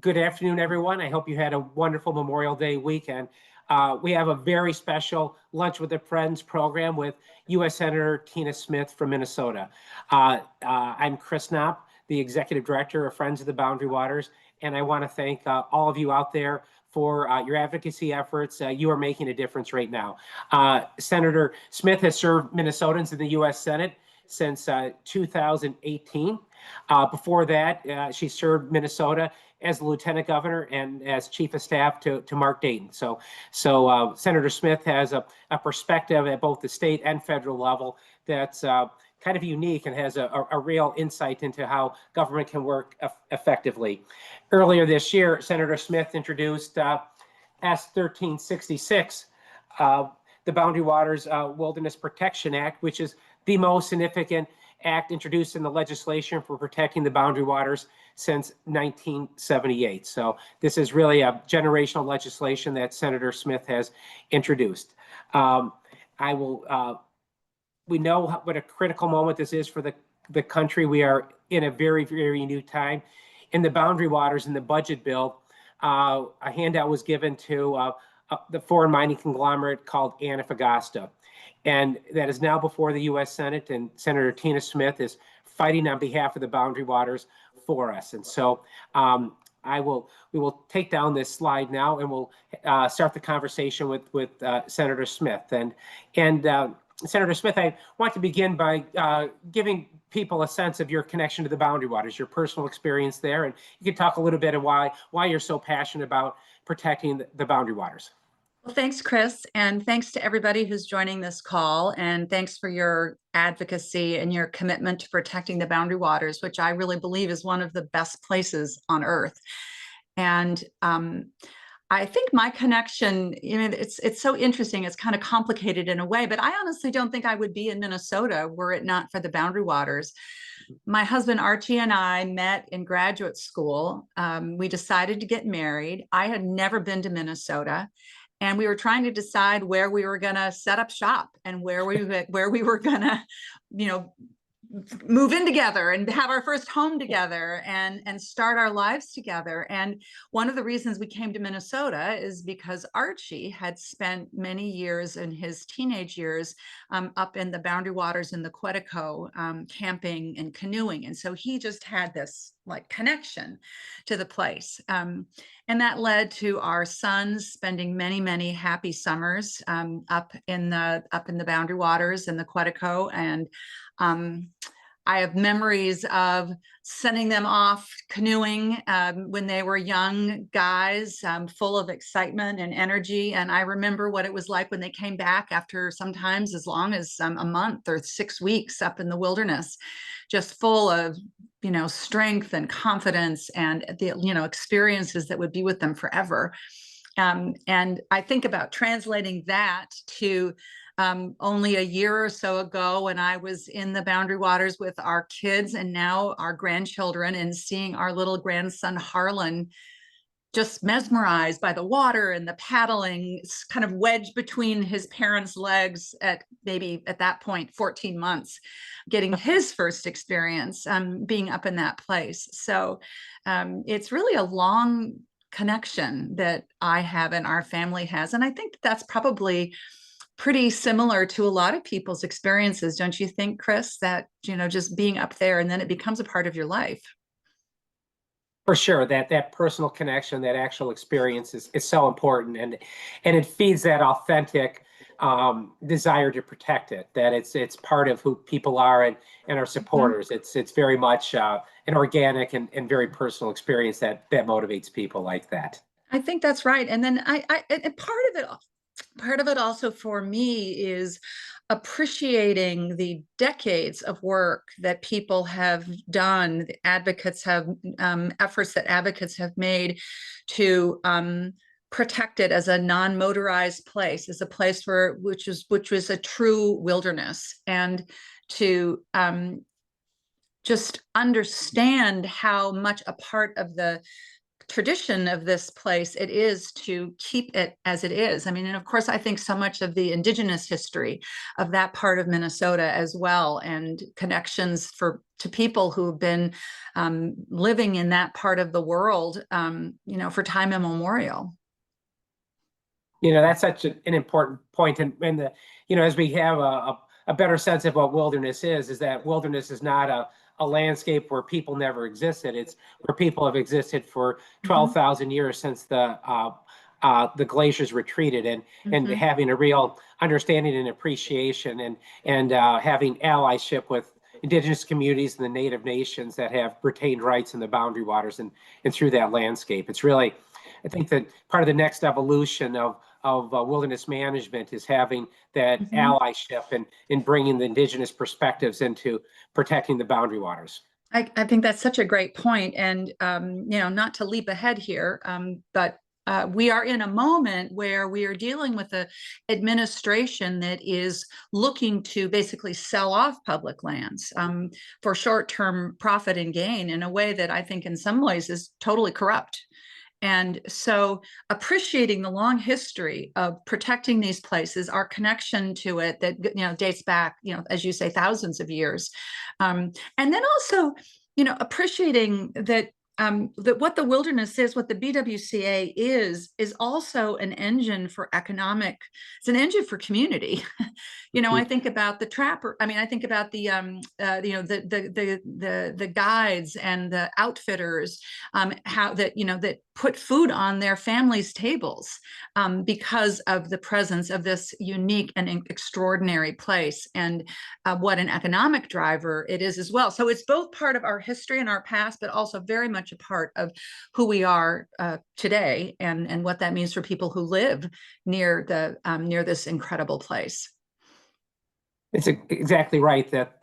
Good afternoon, everyone. I hope you had a wonderful Memorial Day weekend. We have a very special Lunch with the Friends program with U.S. Senator Tina Smith from Minnesota. I'm Chris Knopp, the Executive Director of Friends of the Boundary Waters, and I want to thank all of you out there for your advocacy efforts. You are making a difference right now. Senator Smith has served Minnesotans in the U.S. Senate since 2018. Before that, she served Minnesota as the lieutenant governor and as chief of staff to Mark Dayton. So Senator Smith has a perspective at both the state and federal level that's kind of unique and has a real insight into how government can work effectively. Earlier this year, Senator Smith introduced S 1366, the Boundary Waters Wilderness Protection Act, which is the most significant act introduced in the legislation for protecting the boundary waters since 1978. So this is really a generational legislation that Senator Smith has introduced. We know what a critical moment this is for the country. We are in a very, very new time. In the boundary waters, in the budget bill, a handout was given to the foreign mining conglomerate called Antofagasta. And that is now before the U.S. Senate, and Senator Tina Smith is fighting on behalf of the boundary waters for us. And so we will take down this slide now, and we'll start the conversation with Senator Smith. And Senator Smith, I want to begin by giving people a sense of your connection to the boundary waters, your personal experience there, and you can talk a little bit of why you're so passionate about protecting the boundary waters. Well, thanks, Chris, and thanks to everybody who's joining this call, and thanks for your advocacy and your commitment to protecting the boundary waters, which I really believe is one of the best places on Earth. And I think my connection, it's so interesting. It's kind of complicated in a way, but I honestly don't think I would be in Minnesota were it not for the boundary waters. My husband Archie and I met in graduate school. We decided to get married. I had never been to Minnesota. And we were trying to decide where we were going to set up shop and where we were going to, move in together and have our first home together and start our lives together. And one of the reasons we came to Minnesota is because Archie had spent many years in his teenage years up in the boundary waters in the Quetico, camping and canoeing. And so he just had this connection to the place. And that led to our sons spending many, many happy summers up in the boundary waters in the Quetico. And I have memories of sending them off canoeing when they were young guys, full of excitement and energy. And I remember what it was like when they came back after sometimes as long as a month or 6 weeks up in the wilderness, just full of strength and confidence and the experiences that would be with them forever. And I think about translating that to only a year or so ago when I was in the boundary waters with our kids and now our grandchildren, and seeing our little grandson Harlan just mesmerized by the water and the paddling, kind of wedged between his parents' legs at maybe at that point 14 months, getting his first experience being up in that place. So it's really a long connection that I have and our family has, and I think that's probably pretty similar to a lot of people's experiences, don't you think, Chris, that just being up there and then it becomes a part of your life? For sure, that personal connection, that actual experience is so important, and it feeds that authentic desire to protect it. That it's part of who people are and our supporters. Mm-hmm. It's very much an organic and very personal experience that motivates people like that. I think that's right, and then and part of it also for me is appreciating the decades of work that people have done, the advocates have efforts that advocates have made to protect it as a non-motorized place, as a place which was a true wilderness, and to just understand how much a part of the tradition of this place, it is to keep it as it is. I mean, and of course, I think so much of the indigenous history of that part of Minnesota as well, and connections to people who've been living in that part of the world, for time immemorial. That's such an important point. And as we have a better sense of what wilderness is that wilderness is not a landscape where people never existed. It's where people have existed for 12,000 years since the glaciers retreated, and having a real understanding and appreciation, and having allyship with indigenous communities and the native nations that have retained rights in the boundary waters and through that landscape. It's really, I think that part of the next evolution of wilderness management is having that allyship and in bringing the indigenous perspectives into protecting the boundary waters. I think that's such a great point. And, not to leap ahead here, but we are in a moment where we are dealing with an administration that is looking to basically sell off public lands for short-term profit and gain in a way that I think in some ways is totally corrupt. And so appreciating the long history of protecting these places, our connection to it that, dates back, as you say, thousands of years. And then also, appreciating that that what the wilderness is, what the BWCA is also an engine for economic, it's an engine for community. I think about the trapper. I mean, I think about the the guides and the outfitters, how that put food on their families' tables because of the presence of this unique and extraordinary place, and what an economic driver it is as well. So it's both part of our history and our past, but also very much a part of who we are today, and what that means for people who live near near this incredible place. It's exactly right that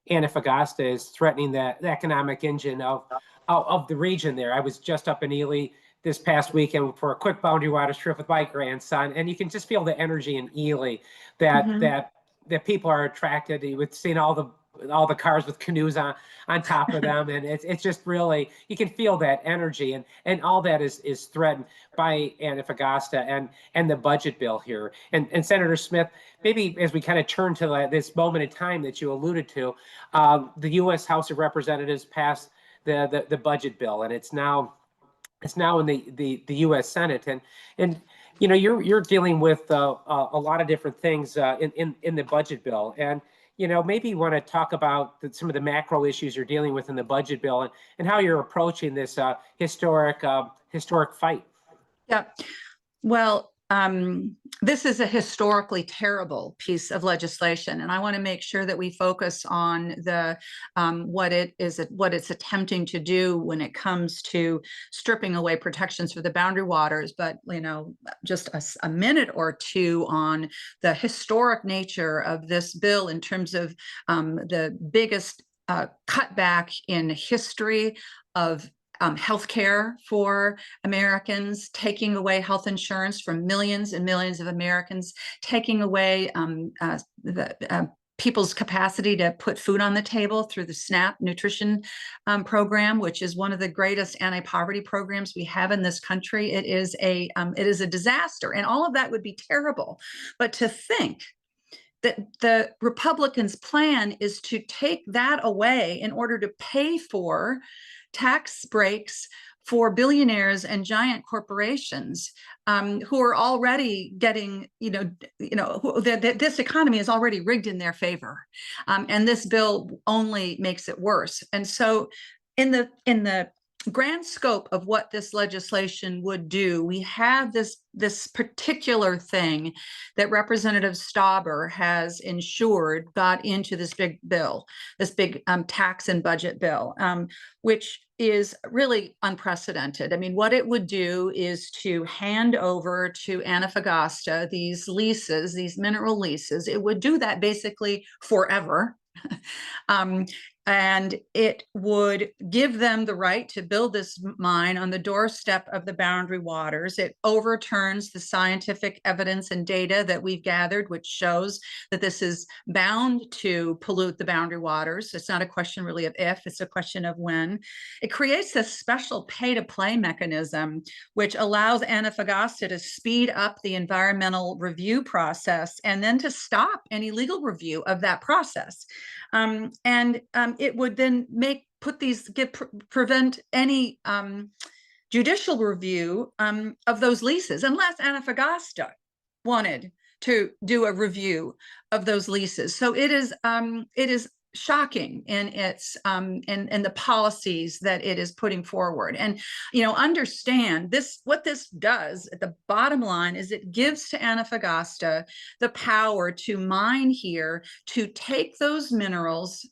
Antofagasta is threatening the economic engine of the region there. I was just up in Ely this past weekend for a quick boundary waters trip with my grandson, and you can just feel the energy in Ely that people are attracted to, with seeing all the cars with canoes on top of them, and it's just really, you can feel that energy, and all that is threatened by Antofagasta and the budget bill here. And Senator Smith, maybe as we kind of turn to this moment in time that you alluded to, the U.S. House of Representatives passed the budget bill, and it's now in the U.S. Senate, and you're dealing with a lot of different things in the budget bill, and maybe you want to talk about some of the macro issues you're dealing with in the budget bill, and how you're approaching this historic fight. Yeah. Well, this is a historically terrible piece of legislation, and I want to make sure that we focus on the what it's attempting to do when it comes to stripping away protections for the boundary waters. But just a minute or two on the historic nature of this bill in terms of the biggest cutback in history of healthcare for Americans, taking away health insurance from millions and millions of Americans, taking away people's capacity to put food on the table through the SNAP nutrition program, which is one of the greatest anti-poverty programs we have in this country. It is a disaster, and all of that would be terrible. But to think that the Republicans' plan is to take that away in order to pay for tax breaks for billionaires and giant corporations who are already getting, this economy is already rigged in their favor, and this bill only makes it worse. And so, in the grand scope of what this legislation would do, we have this particular thing that Representative Stauber has ensured got into this big bill, this big tax and budget bill, which is really unprecedented. I mean, what it would do is to hand over to Antofagasta these leases, these mineral leases. It would do that basically forever. and it would give them the right to build this mine on the doorstep of the boundary waters. It overturns the scientific evidence and data that we've gathered, which shows that this is bound to pollute the boundary waters. It's not a question really of if, it's a question of when. It creates this special pay-to-play mechanism, which allows Antofagasta to speed up the environmental review process and then to stop any legal review of that process. It would then prevent any judicial review of those leases, unless Antofagasta wanted to do a review of those leases. So it is shocking in its in the policies that it is putting forward. And understand this, what this does at the bottom line is it gives to Antofagasta the power to mine here, to take those minerals,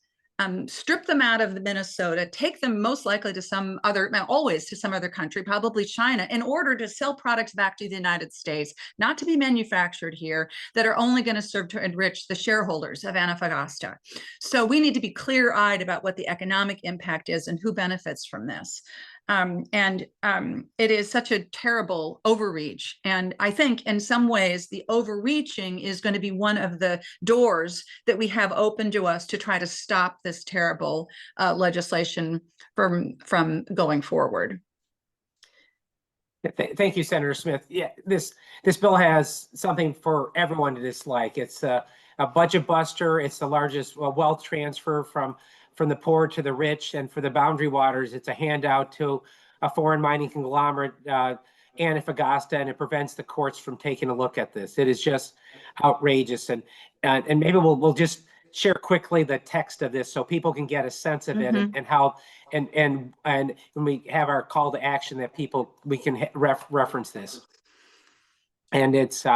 strip them out of Minnesota, take them most likely to some other, always to some other country, probably China, in order to sell products back to the United States, not to be manufactured here, that are only going to serve to enrich the shareholders of Antofagasta. So we need to be clear-eyed about what the economic impact is and who benefits from this. It is such a terrible overreach. And I think in some ways, the overreaching is going to be one of the doors that we have open to us to try to stop this terrible legislation from going forward. Thank you, Senator Smith. Yeah, this bill has something for everyone to dislike. It's a budget buster. It's the largest wealth transfer from the poor to the rich, and for the boundary waters, it's a handout to a foreign mining conglomerate, Antofagasta, and it prevents the courts from taking a look at this. It is just outrageous, and maybe we'll just share quickly the text of this so people can get a sense of it, and how and when we have our call to action that we can reference this. And it's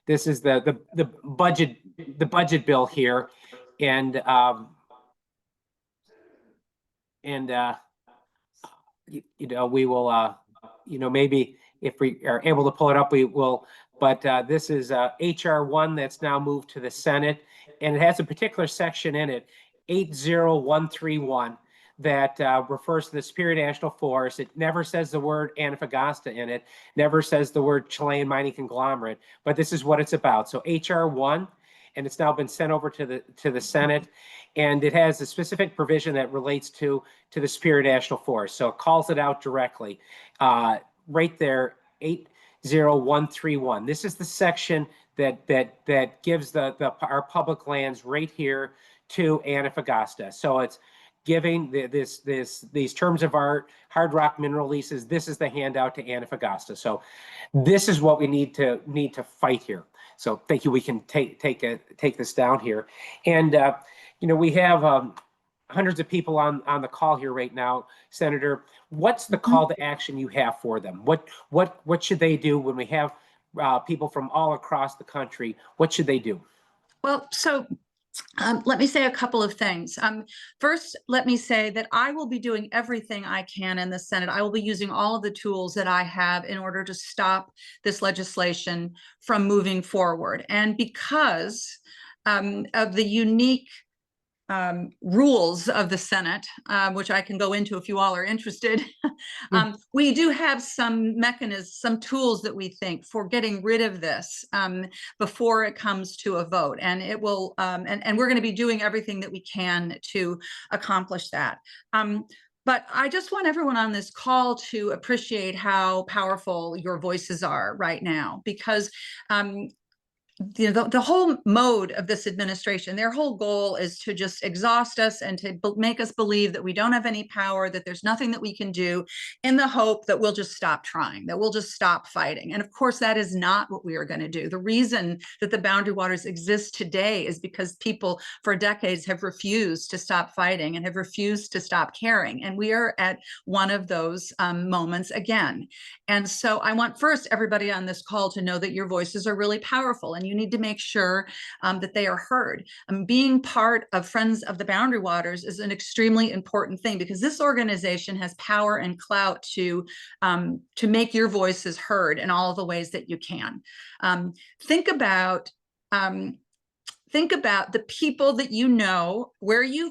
this is the budget bill here, and we will maybe if we are able to pull it up, we will. But this is HR 1 that's now moved to the Senate, and it has a particular section in it, 80131, that refers to the Superior National Forest. It never says the word Antofagasta in it, never says the word Chilean mining conglomerate, but this is what it's about. So HR 1, and it's now been sent over to the Senate, and it has a specific provision that relates to the Superior National Forest. So it calls it out directly, right there, 80131. This is the section that gives our public lands right here to Antofagasta. So it's giving these terms of art, hard rock mineral leases. This is the handout to Antofagasta. So this is what we need to fight here. So thank you. We can take this down here, and we have hundreds of people on the call here right now. Senator, what's the call to action you have for them? What should they do when we have people from all across the country? What should they do? Well, so let me say a couple of things. First, let me say that I will be doing everything I can in the Senate. I will be using all of the tools that I have in order to stop this legislation from moving forward. And because of the unique rules of the Senate, which I can go into if you all are interested. We do have some mechanisms, some tools that we think for getting rid of this before it comes to a vote. And it will, and we're going to be doing everything that we can to accomplish that. But I just want everyone on this call to appreciate how powerful your voices are right now, because the whole mode of this administration, their whole goal is to just exhaust us and to make us believe that we don't have any power, that there's nothing that we can do, in the hope that we'll just stop trying, that we'll just stop fighting. And of course, that is not what we are going to do. The reason that the boundary waters exist today is because people for decades have refused to stop fighting and have refused to stop caring. And we are at one of those moments again. And so I want first everybody on this call to know that your voices are really powerful, and you need to make sure that they are heard. Being part of Friends of the Boundary Waters is an extremely important thing, because this organization has power and clout to make your voices heard in all of the ways that you can. Think about think about the people that you know,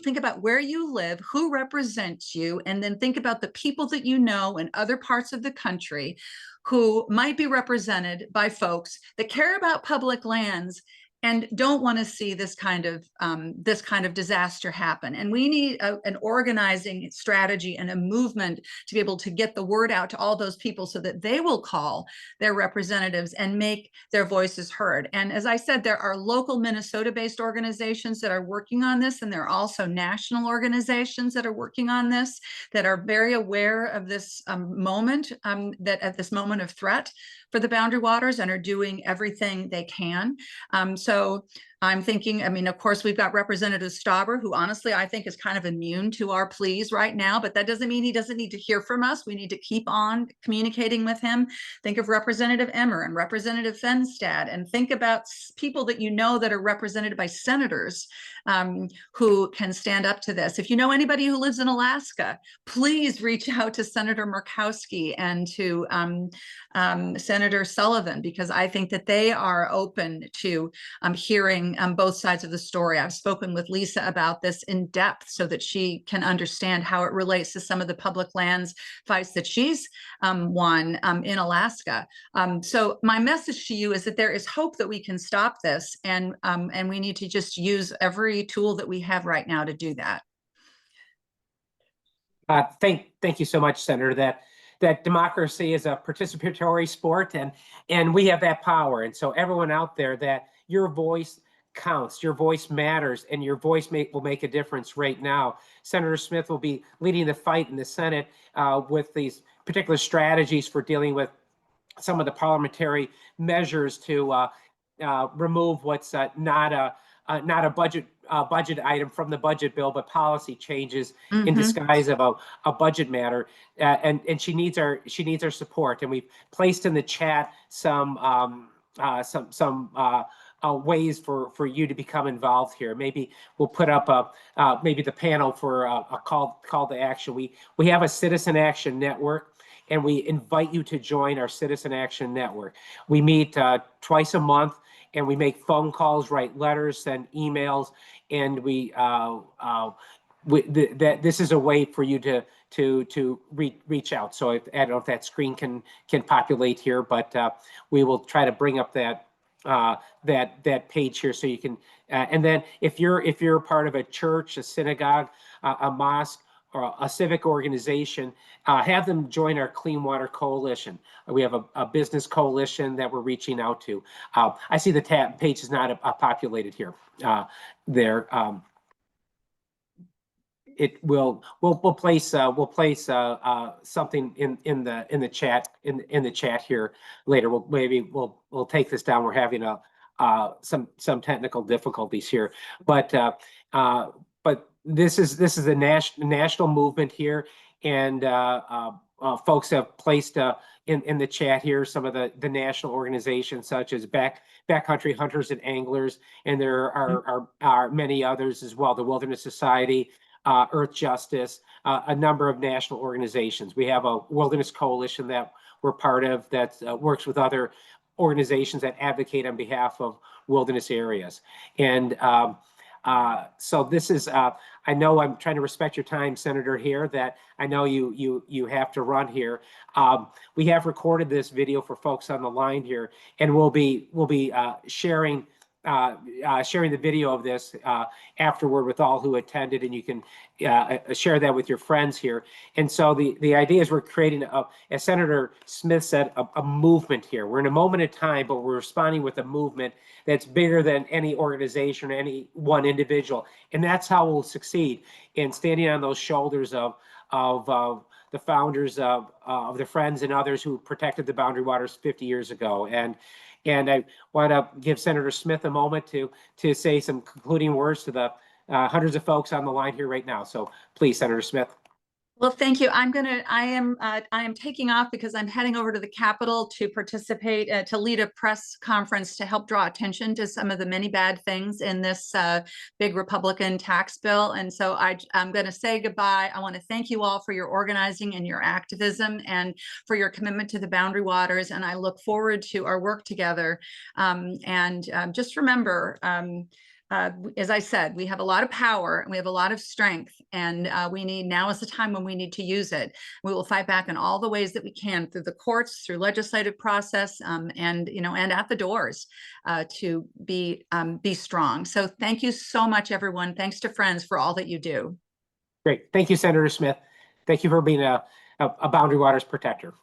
think about where you live, who represents you, and then think about the people that you know in other parts of the country who might be represented by folks that care about public lands and don't want to see this kind of disaster happen. And we need an organizing strategy and a movement to be able to get the word out to all those people so that they will call their representatives and make their voices heard. And as I said, there are local Minnesota-based organizations that are working on this, and there are also national organizations that are working on this, that are very aware of this moment, that at this moment of threat for the boundary waters, and are doing everything they can. So I'm thinking, I mean, of course, we've got Representative Stauber, who honestly I think is kind of immune to our pleas right now, but that doesn't mean he doesn't need to hear from us. We need to keep on communicating with him. Think of Representative Emmer and Representative Fenstad, and think about people that you know that are represented by senators who can stand up to this. If you know anybody who lives in Alaska, please reach out to Senator Murkowski and to Senator Sullivan, because I think that they are open to hearing both sides of the story. I've spoken with Lisa about this in depth so that she can understand how it relates to some of the public lands fights that she's won in Alaska. So my message to you is that there is hope that we can stop this, and we need to just use every tool that we have right now to do that. Thank you so much, Senator. That democracy is a participatory sport, and we have that power. And so everyone out there, that your voice counts, your voice matters, and your voice will make a difference right now. Senator Smith will be leading the fight in the Senate with these particular strategies for dealing with some of the parliamentary measures to remove what's not a budget item from the budget bill, but policy changes in disguise of a budget matter. And she needs our support. And we've placed in the chat some ways for you to become involved here. Maybe we'll put up maybe the panel for a call to action. We have a Citizen Action Network, and we invite you to join our Citizen Action Network. We meet twice a month, and we make phone calls, write letters, send emails, and this is a way for you to reach out. So I don't know if that screen can populate here, but we will try to bring up that page here so you can. And then if you're part of a church, a synagogue, a mosque, or a civic organization, have them join our Clean Water Coalition. We have a business coalition that we're reaching out to. I see the tab page is not populated here. We'll place something in the chat here later. We'll take this down. We're having some technical difficulties here, but this is a national movement here, and folks have placed in the chat here some of the national organizations such as Backcountry Hunters and Anglers, and there are many others as well. The Wilderness Society, Earth Justice, a number of national organizations. We have a Wilderness Coalition that we're part of that works with other organizations that advocate on behalf of wilderness areas. And so this is, I know I'm trying to respect your time, Senator, here, that I know you have to run here. We have recorded this video for folks on the line here, and we'll be sharing the video of this afterward with all who attended, and you can share that with your friends here. And so the idea is we're creating, as Senator Smith said, a movement here. We're in a moment of time, but we're responding with a movement that's bigger than any organization or any one individual. And that's how we'll succeed in standing on those shoulders of the founders of the Friends and others who protected the boundary waters 50 years ago. And I want to give Senator Smith a moment to say some concluding words to the hundreds of folks on the line here right now. So please, Senator Smith. Well, thank you. I am taking off because I'm heading over to the Capitol to participate, to lead a press conference to help draw attention to some of the many bad things in this big Republican tax bill. And so I'm going to say goodbye. I want to thank you all for your organizing and your activism and for your commitment to the boundary waters. And I look forward to our work together. Just remember, as I said, we have a lot of power and we have a lot of strength, and now is the time when we need to use it. We will fight back in all the ways that we can, through the courts, through legislative process, and at the doors, to be strong. So thank you so much, everyone. Thanks to Friends for all that you do. Great. Thank you, Senator Smith. Thank you for being a Boundary Waters protector.